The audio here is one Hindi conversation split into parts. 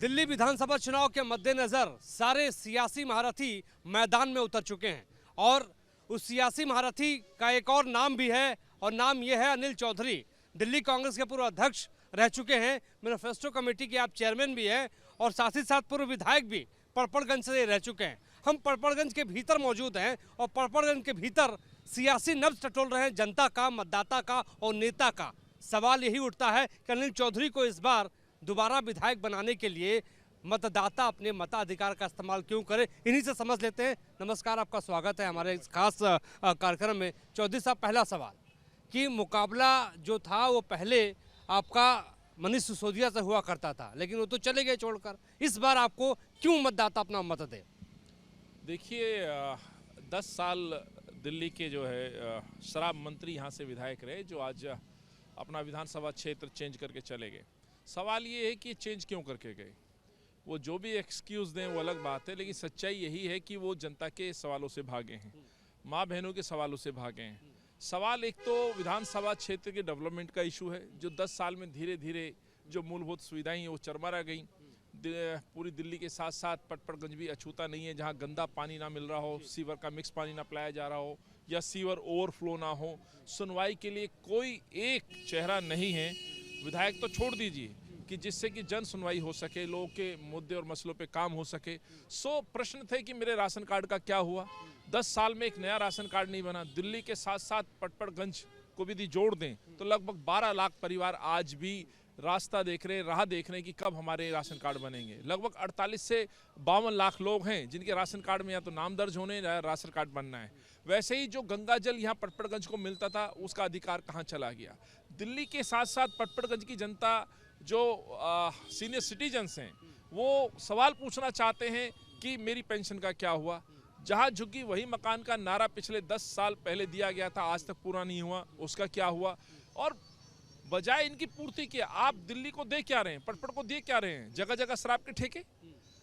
दिल्ली विधानसभा चुनाव के मद्देनजर सारे सियासी महारथी मैदान में उतर चुके हैं और उस सियासी महारथी का एक और नाम भी है और नाम यह है अनिल चौधरी। दिल्ली कांग्रेस के पूर्व अध्यक्ष रह चुके हैं, मैनिफेस्टो कमेटी के आप चेयरमैन भी हैं और साथ ही साथ पूर्व विधायक भी पड़पड़गंज से रह चुके हैं। हम पड़पड़गंज के भीतर मौजूद हैं और पड़पड़गंज के भीतर सियासी नब्ज टटोल रहे हैं जनता का, मतदाता का और नेता का। सवाल यही उठता है कि अनिल चौधरी को इस बार दोबारा विधायक बनाने के लिए मतदाता अपने मताधिकार का इस्तेमाल क्यों करे, इन्हीं से समझ लेते हैं। नमस्कार, आपका स्वागत है हमारे इस खास कार्यक्रम में। चौधरी साहब, पहला सवाल कि मुकाबला जो था वो पहले आपका मनीष सिसोदिया से हुआ करता था, लेकिन वो तो चले गए छोड़कर। इस बार आपको क्यों मतदाता अपना मत दे? देखिए, 10 साल दिल्ली के जो है शराब मंत्री यहाँ से विधायक रहे, जो आज अपना विधानसभा क्षेत्र चेंज करके चले गए। सवाल ये है कि चेंज क्यों करके गए। वो जो भी एक्सक्यूज़ दें वो अलग बात है, लेकिन सच्चाई यही है कि वो जनता के सवालों से भागे हैं, माँ बहनों के सवालों से भागे हैं। सवाल एक तो विधानसभा क्षेत्र के डेवलपमेंट का इशू है, जो 10 साल में धीरे धीरे जो मूलभूत सुविधाएं वो चरमरा गई। पूरी दिल्ली के साथ साथ पड़पड़गंज भी अछूता नहीं है, जहां गंदा पानी ना मिल रहा हो, सीवर का मिक्स पानी ना पिलाया जा रहा हो या सीवर ओवरफ्लो ना हो। सुनवाई के लिए कोई एक चेहरा नहीं है, विधायक तो छोड़ दीजिए, कि जिससे कि जन सुनवाई हो सके, लोगों के मुद्दे और मसलों पे काम हो सके। प्रश्न थे कि मेरे राशन कार्ड का क्या हुआ। 10 साल में एक नया राशन कार्ड नहीं बना। दिल्ली के साथ साथ पड़पड़गंज को भी जोड़ दें तो लगभग 12 लाख परिवार आज भी रास्ता देख रहे, राह देख रहे हैं कि कब हमारे राशन कार्ड बनेंगे। लगभग 48 से 52 लाख लोग हैं जिनके राशन कार्ड में या तो नाम दर्ज होने या राशन कार्ड बनना है। वैसे ही जो गंगा जल यहाँ पड़पड़गंज को मिलता था, उसका अधिकार कहाँ चला गया। दिल्ली के साथ साथ पड़पड़गंज की जनता जो सीनियर सिटीजन्स हैं, वो सवाल पूछना चाहते हैं कि मेरी पेंशन का क्या हुआ। जहाँ झुग्गी वही मकान का नारा पिछले 10 साल पहले दिया गया था, आज तक पूरा नहीं हुआ, उसका क्या हुआ। और बजाय इनकी पूर्ति के आप दिल्ली को दे क्या रहे हैं, पटपट को दे क्या रहे हैं? जगह जगह शराब के ठेके।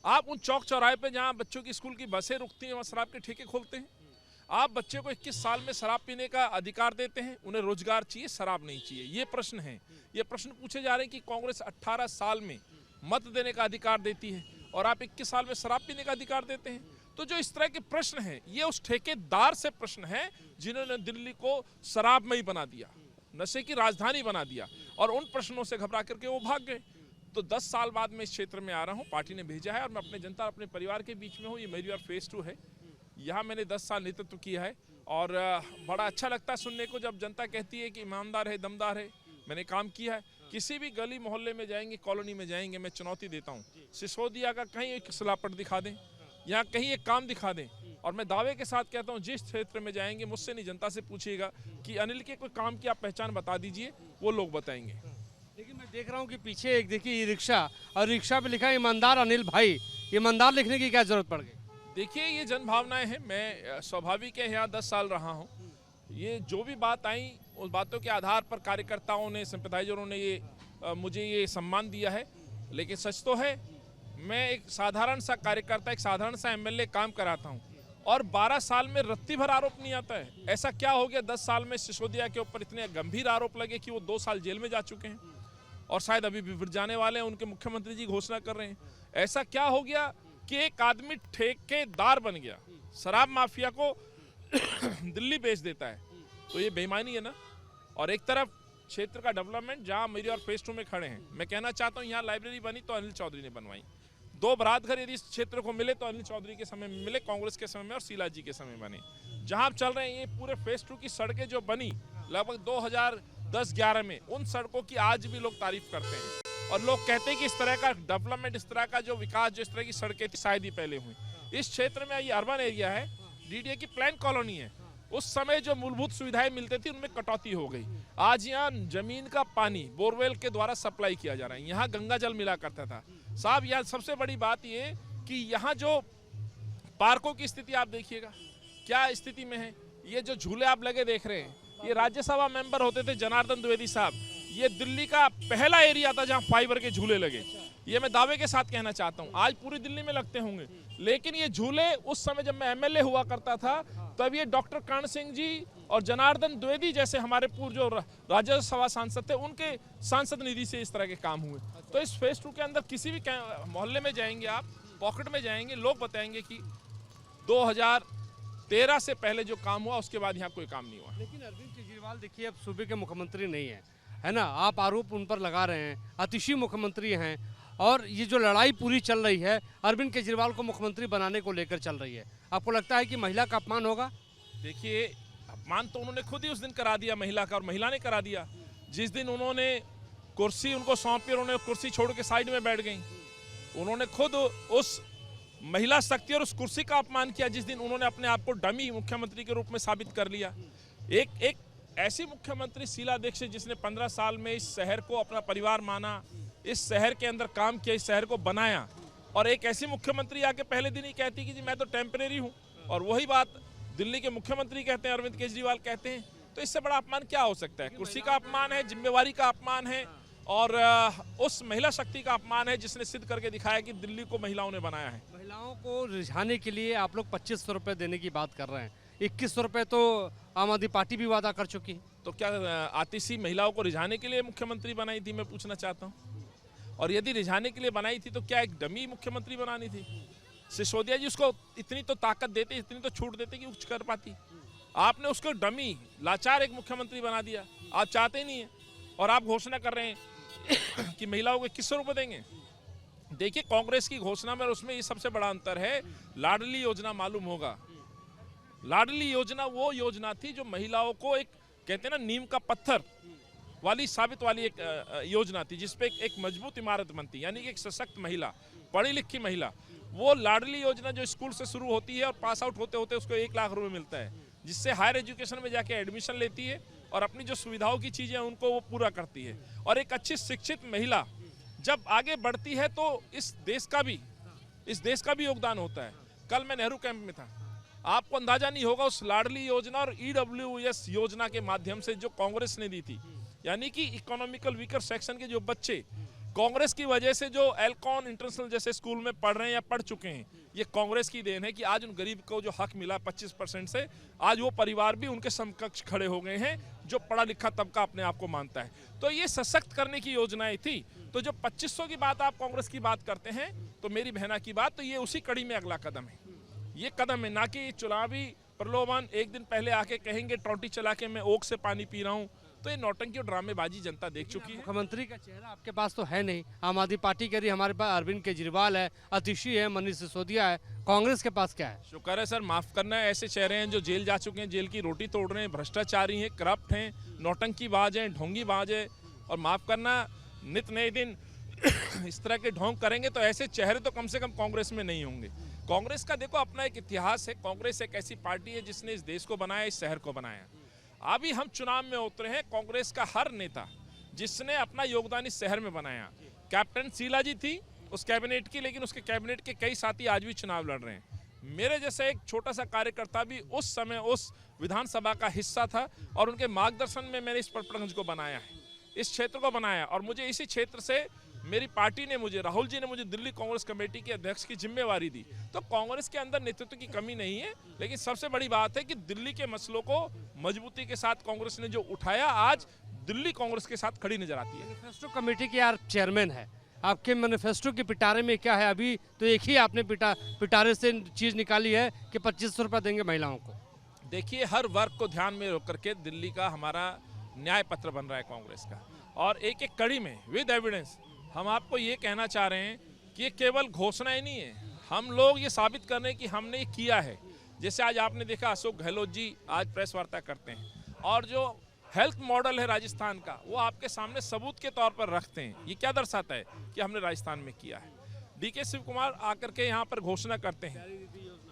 आप उन चौक चौराहे पे जहाँ बच्चों की स्कूल की बसें रुकती हैं वहाँ शराब के ठेके खोलते हैं। आप बच्चे को 21 साल में शराब पीने का अधिकार देते हैं, उन्हें रोजगार चाहिए, शराब नहीं चाहिए। ये प्रश्न है, ये प्रश्न पूछे जा रहे हैं कि कांग्रेस 18 साल में मत देने का अधिकार देती है और आप 21 साल में शराब पीने का अधिकार देते हैं। तो जो इस तरह के प्रश्न हैं, ये उस ठेकेदार से प्रश्न है जिन्होंने दिल्ली को शराबमयी बना दिया, नशे की राजधानी बना दिया, और उन प्रश्नों से घबरा करके वो भाग गए। तो 10 साल बाद मैं इस क्षेत्र में आ रहा हूँ, पार्टी ने भेजा है और मैं अपने जनता, अपने परिवार के बीच में हूँ। ये मेरी और फेज 2 है। यहाँ मैंने 10 साल नेतृत्व किया है और बड़ा अच्छा लगता है सुनने को जब जनता कहती है कि ईमानदार है, दमदार है, मैंने काम किया है। किसी भी गली मोहल्ले में जाएंगे, कॉलोनी में जाएंगे, मैं चुनौती देता हूँ, सिसोदिया का कहीं एक सलापट दिखा दें, यहाँ कहीं एक काम दिखा दें। और मैं दावे के साथ कहता हूँ, जिस क्षेत्र में जाएंगे, मुझसे नहीं जनता से पूछिएगा कि अनिल के कोई काम की आप पहचान बता दीजिए, वो लोग बताएंगे। लेकिन मैं देख रहा हूँ कि पीछे एक देखिए ई रिक्शा, और रिक्शा पे लिखा है ईमानदार अनिल भाई। ईमानदार लिखने की क्या जरूरत पड़ गई? देखिए, ये जन भावनाएं हैं। मैं स्वाभाविक है यहाँ 10 साल रहा हूँ। ये जो भी बात आई, उस बातों के आधार पर कार्यकर्ताओं ने, सिंपैथाइजरों ने मुझे ये सम्मान दिया है। लेकिन सच तो है, मैं एक साधारण सा कार्यकर्ता, एक साधारण सा MLA काम कराता हूँ और 12 साल में रत्ती भर आरोप नहीं आता है। ऐसा क्या हो गया 10 साल में सिसोदिया के ऊपर इतने गंभीर आरोप लगे कि वो 2 साल जेल में जा चुके हैं और शायद अभी भी फिर जाने वाले हैं। उनके मुख्यमंत्री जी घोषणा कर रहे हैं। ऐसा क्या हो गया कि एक आदमी ठेकेदार बन गया, शराब माफिया को दिल्ली बेच देता है? तो ये बेईमानी है ना। और एक तरफ क्षेत्र का डेवलपमेंट, जहां मेरी और फेज 2 में खड़े हैं, मैं कहना चाहता हूं यहाँ लाइब्रेरी बनी तो अनिल चौधरी ने बनवाई। 2 बरात घर यदि इस क्षेत्र को मिले तो अनिल चौधरी के समय में मिले, कांग्रेस के समय में और शीला जी के समय बने। जहां आप चल रहे हैं, ये पूरे फेज 2 की सड़कें जो बनी लगभग 2010-11 में, उन सड़कों की आज भी लोग तारीफ करते हैं और लोग कहते हैं कि इस तरह का डेवलपमेंट, इस तरह का जो विकास, जो इस तरह की सड़कें थी, शायद ही पहले हुई। इस क्षेत्र में ये अर्बन एरिया है, DDA की प्लान कॉलोनी है। उस समय जो मूलभूत सुविधाएं मिलती थी उनमें कटौती हो गई। आज यहाँ जमीन का पानी बोरवेल के द्वारा सप्लाई किया जा रहा है। यहाँ गंगा जल मिला करता था साहब। यहाँ सबसे बड़ी बात ये कि यहाँ जो पार्कों की स्थिति आप देखिएगा क्या स्थिति में है। ये जो झूले आप लगे देख रहे हैं, ये राज्यसभा मेंबर होते थे जनार्दन द्विवेदी साहब, ये दिल्ली का पहला एरिया था जहां फाइबर के झूले लगे। ये मैं दावे के साथ कहना चाहता हूं, आज पूरी दिल्ली में लगते होंगे, लेकिन ये झूले उस समय जब मैं MLA हुआ करता था, तब ये डॉक्टर कर्ण सिंह जी और जनार्दन द्विवेदी जैसे हमारे पूर्व जो राज्यसभा सांसद थे उनके सांसद निधि से इस तरह के काम हुए। तो इस फेज 2 के अंदर किसी भी मोहल्ले में जाएंगे आप, पॉकेट में जाएंगे, लोग बताएंगे कि 2013 से पहले जो काम हुआ उसके बाद यहाँ कोई काम नहीं हुआ। लेकिन अरविंद केजरीवाल देखिए अब सूबे के मुख्यमंत्री नहीं है ना, आप आरोप उन पर लगा रहे हैं, अतिशी मुख्यमंत्री हैं, और ये जो लड़ाई पूरी चल रही है अरविंद केजरीवाल को मुख्यमंत्री बनाने को लेकर चल रही है, आपको लगता है कि महिला का अपमान होगा? देखिए, अपमान तो उन्होंने खुद ही उस दिन करा दिया महिला का, और महिला ने करा दिया। जिस दिन उन्होंने कुर्सी उनको सौंपी, उन्होंने कुर्सी छोड़ के साइड में बैठ गई। उन्होंने खुद उस महिला शक्ति और उस कुर्सी का अपमान किया जिस दिन उन्होंने अपने आप को डमी मुख्यमंत्री के रूप में साबित कर लिया। एक ऐसी मुख्यमंत्री शीला दीक्षित जिसने 15 साल में इस शहर को अपना परिवार माना, इस शहर के अंदर काम किया, इस शहर को बनाया, और एक ऐसी मुख्यमंत्री आके पहले दिन ही कहती कि जी मैं तो टेम्परेरी हूँ, और वही बात दिल्ली के मुख्यमंत्री कहते हैं, अरविंद केजरीवाल कहते हैं। तो इससे बड़ा अपमान क्या हो सकता है? कुर्सी का अपमान है, जिम्मेवारी का अपमान है, और उस महिला शक्ति का अपमान है जिसने सिद्ध करके दिखाया कि दिल्ली को महिलाओं ने बनाया है। महिलाओं को रिझाने के लिए आप लोग 2500 रुपये देने की बात कर रहे हैं, 2100 रुपये तो आम आदमी पार्टी भी वादा कर चुकी है। तो क्या आतिशी महिलाओं को रिझाने के लिए मुख्यमंत्री बनाई थी, मैं पूछना चाहता हूँ? और यदि रिझाने के लिए बनाई थी तो क्या एक डमी मुख्यमंत्री बनानी थी? सिसोदिया जी उसको इतनी तो ताकत देते, इतनी तो छूट देते कि कुछ कर पाती। आपने उसको डमी लाचार एक मुख्यमंत्री बना दिया। आप चाहते ही नहीं है, और आप घोषणा कर रहे हैं कि महिलाओं को 2100 रुपये देंगे। देखिए, कांग्रेस की घोषणा में और उसमें ये सबसे बड़ा अंतर है। लाडली योजना मालूम होगा, लाडली योजना वो योजना थी जो महिलाओं को एक कहते हैं ना नीम का पत्थर वाली साबित वाली एक योजना थी, जिसपे एक मजबूत इमारत बनती, यानी कि एक सशक्त महिला, पढ़ी लिखी महिला। वो लाडली योजना जो स्कूल से शुरू होती है और पास आउट होते होते उसको 1 लाख रुपए मिलता है, जिससे हायर एजुकेशन में जाके एडमिशन लेती है और अपनी जो सुविधाओं की चीज़ें हैं उनको वो पूरा करती है। और एक अच्छी शिक्षित महिला जब आगे बढ़ती है तो इस देश का भी योगदान होता है। कल मैं नेहरू कैंप में था, आपको अंदाजा नहीं होगा उस लाडली योजना और EWS योजना के माध्यम से जो कांग्रेस ने दी थी, यानी कि इकोनॉमिकल वीकर सेक्शन के जो बच्चे कांग्रेस की वजह से जो एल्कॉन इंटरनेशनल जैसे स्कूल में पढ़ रहे हैं या पढ़ चुके हैं, ये कांग्रेस की देन है कि आज उन गरीब को जो हक मिला 25% से, आज वो परिवार भी उनके समकक्ष खड़े हो गए हैं जो पढ़ा लिखा तबका अपने आप को मानता है। तो ये सशक्त करने की योजनाएं थी। तो जो 2500 की बात आप कांग्रेस की बात करते हैं, तो मेरी बहना की बात, तो ये उसी कड़ी में अगला कदम है। ये कदम है, ना कि चुनावी प्रलोभन। एक दिन पहले आके कहेंगे टोटी चला के मैं ओक से पानी पी रहा हूँ, तो ये नौटंकी और ड्रामेबाजी जनता देख चुकी है। मुख्यमंत्री का चेहरा आपके पास तो है नहीं, आम आदमी पार्टी के लिए हमारे पास अरविंद केजरीवाल है, अतिशी है, मनीष सिसोदिया है, कांग्रेस के पास क्या है? शुक्र है सर, माफ करना है, ऐसे चेहरे हैं जो जेल जा चुके हैं, जेल की रोटी तोड़ रहे हैं, भ्रष्टाचारी हैं, करप्ट हैं, नौटंकीबाज हैं, ढोंगीबाज है। और माफ करना, नित नए दिन इस तरह के ढोंग करेंगे तो ऐसे चेहरे तो कम से कम कांग्रेस में नहीं होंगे। कांग्रेस का देखो अपना एक इतिहास है। कांग्रेस एक ऐसी पार्टी है जिसने इस देश को बनाया, इस शहर को बनाया। अभी हम चुनाव में उतरे हैं, कांग्रेस का हर नेता जिसने अपना योगदान इस शहर में बनाया। कैप्टन शीला जी थी उस कैबिनेट की, लेकिन उसके कैबिनेट के कई साथी आज भी चुनाव लड़ रहे हैं। मेरे जैसा एक छोटा सा कार्यकर्ता भी उस समय उस विधानसभा का हिस्सा था, और उनके मार्गदर्शन में मैंने इस पटपड़गंज को बनाया है, इस क्षेत्र को बनाया। और मुझे इसी क्षेत्र से मेरी पार्टी ने मुझे, राहुल जी ने मुझे दिल्ली कांग्रेस कमेटी के अध्यक्ष की जिम्मेवारी दी। तो कांग्रेस के अंदर नेतृत्व की कमी नहीं है, लेकिन सबसे बड़ी बात है कि दिल्ली के मसलों को मजबूती के साथ कांग्रेस ने जो उठाया, आज दिल्ली कांग्रेस के साथ खड़ी नजर आती है। मैनिफेस्टो कमेटी के आप चेयरमैन है, आपके मैनिफेस्टो के पिटारे में क्या है? अभी तो एक ही आपने पिटारे से चीज निकाली है कि 2500 रुपये देंगे महिलाओं को। देखिए, हर वर्ग को ध्यान में रख करके दिल्ली का हमारा न्याय पत्र बन रहा है कांग्रेस का, और एक एक कड़ी में विद एविडेंस हम आपको ये कहना चाह रहे हैं कि ये केवल घोषणाएं नहीं है, हम लोग ये साबित कर रहे हैं कि हमने ये किया है। जैसे आज आपने देखा अशोक गहलोत जी आज प्रेस वार्ता करते हैं, और जो हेल्थ मॉडल है राजस्थान का वो आपके सामने सबूत के तौर पर रखते हैं। ये क्या दर्शाता है कि हमने राजस्थान में किया है। DK शिव कुमार आकर के यहाँ पर घोषणा करते हैं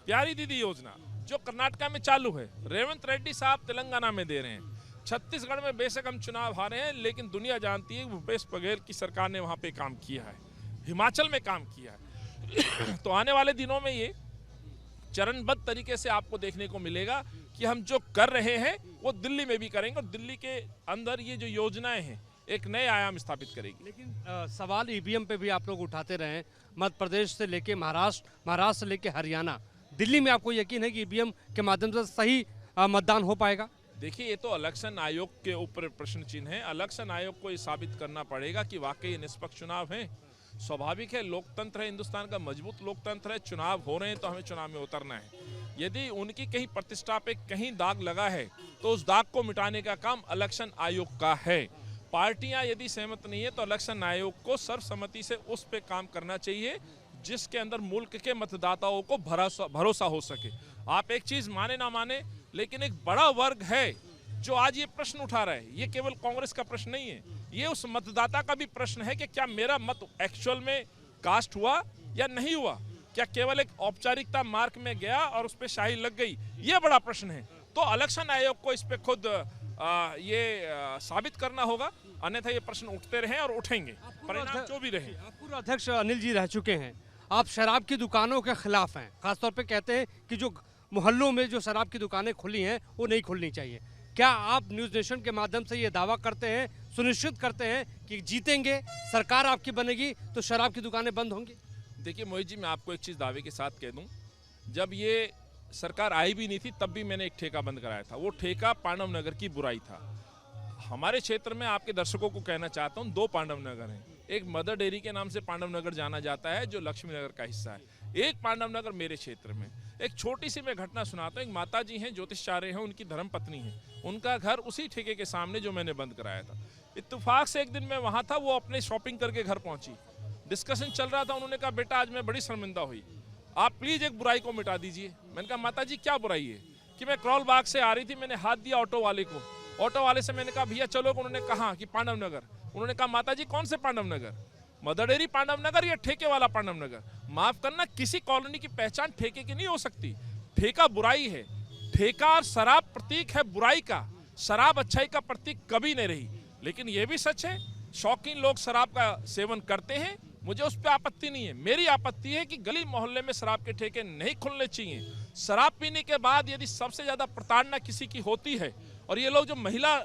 प्यारी दीदी योजना, जो कर्नाटका में चालू है। रेवंत रेड्डी साहब तेलंगाना में दे रहे हैं। छत्तीसगढ़ में बेशक हम चुनाव हारे हैं, लेकिन दुनिया जानती है भूपेश बघेल की सरकार ने वहाँ पे काम किया है, हिमाचल में काम किया है। तो आने वाले दिनों में ये चरणबद्ध तरीके से आपको देखने को मिलेगा कि हम जो कर रहे हैं वो दिल्ली में भी करेंगे, और दिल्ली के अंदर ये जो योजनाएं हैं एक नए आयाम स्थापित करेगी। लेकिन सवाल EVM पे भी आप लोग उठाते रहे, मध्य प्रदेश से लेके महाराष्ट्र, महाराष्ट्र से लेके हरियाणा, दिल्ली में आपको यकीन है कि EVM के माध्यम से सही मतदान हो पाएगा? देखिए, ये तो इलेक्शन आयोग के ऊपर प्रश्न चिन्ह है। इलेक्शन आयोग को ये साबित करना पड़ेगा कि वाकई निष्पक्ष चुनाव है। स्वाभाविक है, लोकतंत्र है, हिंदुस्तान का मजबूत लोकतंत्र है। चुनाव हो रहे हैं तो हमें चुनाव में उतरना है। यदि उनकी कहीं प्रतिष्ठा पे कहीं दाग लगा है तो उस दाग को मिटाने का काम इलेक्शन आयोग का है। पार्टियां यदि सहमत नहीं है तो इलेक्शन आयोग को सर्वसम्मति से उस पे काम करना चाहिए जिसके अंदर मुल्क के मतदाताओं को भरोसा हो सके। आप एक चीज माने ना माने, लेकिन एक बड़ा वर्ग है जो आज ये प्रश्न उठा रहा है। ये केवल कांग्रेस का प्रश्न नहीं है, ये उस मतदाता का भी प्रश्न है कि क्या मेरा मत एक्चुअल में कास्ट हुआ या नहीं हुआ, क्या केवल एक औपचारिकता मार्क में गया और उस पर शाही लग गई। ये बड़ा प्रश्न है। तो इलेक्शन आयोग को इस पे खुद साबित करना होगा, अन्यथा ये प्रश्न उठते रहे और उठेंगे, परिणाम जो भी रहे। आप पूर्व अध्यक्ष अनिल जी रह चुके हैं, आप शराब की दुकानों के खिलाफ हैं। खासतौर पे कहते हैं कि जो मोहल्लों में जो शराब की दुकानें खुली हैं वो नहीं खुलनी चाहिए। क्या आप न्यूज़ नेशन के माध्यम से ये दावा करते हैं, सुनिश्चित करते हैं कि जीतेंगे, सरकार आपकी बनेगी तो शराब की दुकानें बंद होंगी? देखिए मोहित जी, मैं आपको एक चीज़ दावे के साथ कह दूं, जब ये सरकार आई भी नहीं थी तब भी मैंने एक ठेका बंद कराया था। वो ठेका पांडव नगर की बुराई था। हमारे क्षेत्र में आपके दर्शकों को कहना चाहता हूँ, 2 पांडव नगर हैं। एक मदर डेयरी के नाम से पांडव नगर जाना जाता है जो लक्ष्मी नगर का हिस्सा है। एक पांडव नगर मेरे क्षेत्र में। एक छोटी सी मैं घटना सुनाता हूँ। एक माता जी हैं, ज्योतिषाचार्य हैं, उनकी धर्मपत्नी है। उनका घर उसी ठेके के सामने जो मैंने बंद कराया था। इत्तेफाक से एक दिन मैं वहाँ था, वो अपने शॉपिंग करके घर पहुँची। डिस्कशन चल रहा था, उन्होंने कहा बेटा आज मैं बड़ी शर्मिंदा हुई, आप प्लीज़ एक बुराई को मिटा दीजिए। मैंने कहा माता जी क्या बुराई है? कि मैं क्रॉल बाग से आ रही थी, मैंने हाथ दिया ऑटो वाले को। ऑटो वाले से मैंने कहा भैया चलो, उन्होंने कहा कि पांडव नगर। उन्होंने कहा माता जी कौन से पांडव नगर? मदर डेयरी पांडव नगर या ठेके वाला पांडव नगर? माफ करना, किसी कॉलोनी की पहचान ठेके की नहीं हो सकती। ठेका बुराई है। ठेका और शराब प्रतीक है बुराई का, शराब अच्छाई का प्रतीक कभी नहीं रही। लेकिन यह भी सच है, शौकीन लोग शराब का सेवन करते हैं, मुझे उस पर आपत्ति नहीं है। मेरी आपत्ति है कि गली मोहल्ले में शराब के ठेके नहीं खुलने चाहिए। शराब पीने के बाद यदि सबसे ज्यादा प्रताड़ना किसी की होती है, और ये लोग जो महिला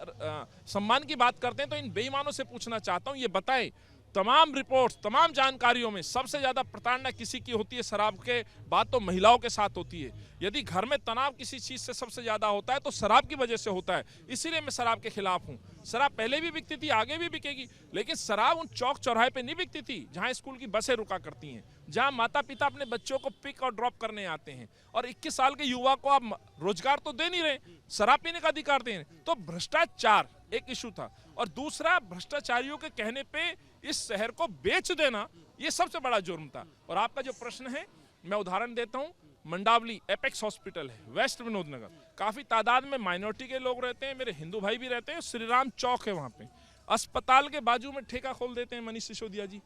सम्मान की बात करते हैं, तो इन बेईमानों से पूछना चाहता हूं, ये बताएं तमाम रिपोर्ट्स, तमाम जानकारियों में सबसे ज्यादा प्रताड़ना किसी की होती है शराब के बाद? तो महिलाओं के साथ होती है। यदि घर में तनाव किसी चीज से सबसे ज्यादा होता है तो शराब की वजह से होता है। इसीलिए मैं शराब के खिलाफ हूँ। शराब पहले भी बिकती थी, आगे भी बिकेगी, लेकिन शराब उन चौक चौराहे पे नहीं बिकती थी जहाँ स्कूल की बसें रुका करती हैं, जहाँ माता पिता अपने बच्चों को पिक और ड्रॉप करने आते हैं। और 21 साल के युवा को आप रोजगार तो दे नहीं रहे, शराब पीने का अधिकार दे रहे। तो भ्रष्टाचार एक इशू था, और दूसरा भ्रष्टाचारियों के कहने पे इस शहर को बेच देना, ये सबसे बड़ा जुर्म था। और आपका जो प्रश्न है, मैं उदाहरण देता हूँ। मंडावली एपेक्स हॉस्पिटल है, वेस्ट विनोद नगर, काफी तादाद में माइनॉरिटी के लोग रहते हैं, मेरे हिंदू भाई भी रहते हैं। श्री राम चौक है वहाँ पे, अस्पताल के बाजू में ठेका खोल देते हैं मनीष सिसोदिया जी।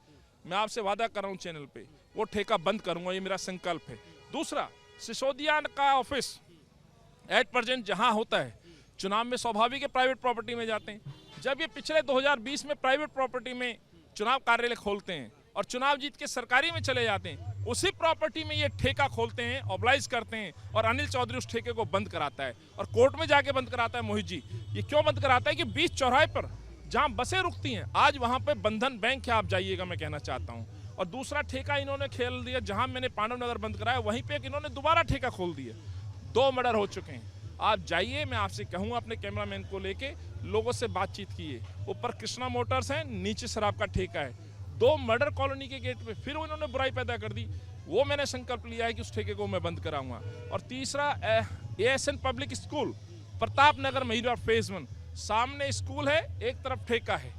मैं आपसे वादा कर रहा हूँ चैनल पे, वो ठेका बंद करूंगा, ये मेरा संकल्प है। दूसरा, सिसोदिया का ऑफिस एट प्रेजेंट जहाँ होता है, चुनाव में स्वाभाविक है प्राइवेट प्रॉपर्टी में जाते हैं। जब ये पिछले 2020 में प्राइवेट प्रॉपर्टी में चुनाव कार्यालय खोलते हैं और चुनाव जीत के सरकारी में चले जाते हैं, उसी प्रॉपर्टी में ये ठेका खोलते हैं, ऑब्लाइज करते हैं, और अनिल चौधरी उस ठेके को बंद कराता है और कोर्ट में जाके बंद कराता है। मोहित जी, ये क्यों बंद कराता है? कि बीच चौराहे पर जहां बसें रुकती हैं, आज वहां पे बंधन बैंक है, आप जाइएगा, मैं कहना चाहता हूं। और दूसरा ठेका इन्होंने खेल दिया, जहां मैंने पांडव नगर बंद कराया वहीं पे इन्होंने दोबारा ठेका खोल दिया। 2 मर्डर हो चुके हैं। आप जाइए, मैं आपसे कहूँगा अपने कैमरामैन को लेके लोगों से बातचीत कीजिए। ऊपर कृष्णा मोटर्स है, नीचे शराब का ठेका है, 2 मर्डर कॉलोनी के गेट पे फिर उन्होंने बुराई पैदा कर दी। वो मैंने संकल्प लिया है कि उस ठेके को मैं बंद कराऊंगा। और तीसरा, ASN public school Pratap Nagar महिला फेज 1, सामने स्कूल है, एक तरफ ठेका है।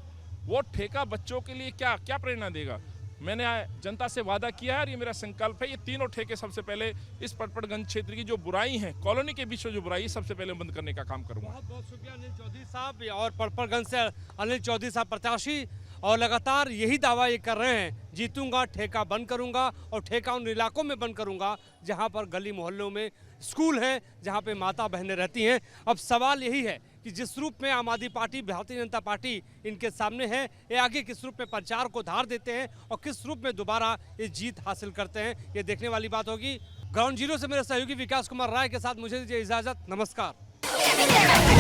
वो ठेका बच्चों के लिए क्या क्या प्रेरणा देगा? मैंने जनता से वादा किया है और ये मेरा संकल्प है, ये तीनों ठेके सबसे पहले इस पटपड़गंज क्षेत्र की जो बुराई है, कॉलोनी के बीच में जो बुराई है, सबसे पहले बंद करने का काम करूंगा। बहुत बहुत शुक्रिया अनिल चौधरी साहब। और पटपड़गंज से अनिल चौधरी साहब प्रत्याशी, और लगातार यही दावा ये कर रहे हैं, जीतूंगा, ठेका बंद करूंगा, और ठेका उन इलाकों में बंद करूंगा जहां पर गली मोहल्लों में स्कूल है, जहां पे माता बहनें रहती हैं। अब सवाल यही है कि जिस रूप में आम आदमी पार्टी, भारतीय जनता पार्टी इनके सामने है, ये आगे किस रूप में प्रचार को धार देते हैं और किस रूप में दोबारा ये जीत हासिल करते हैं, ये देखने वाली बात होगी। ग्राउंड जीरो से मेरे सहयोगी विकास कुमार राय के साथ मुझे दीजिए इजाजत। नमस्कार।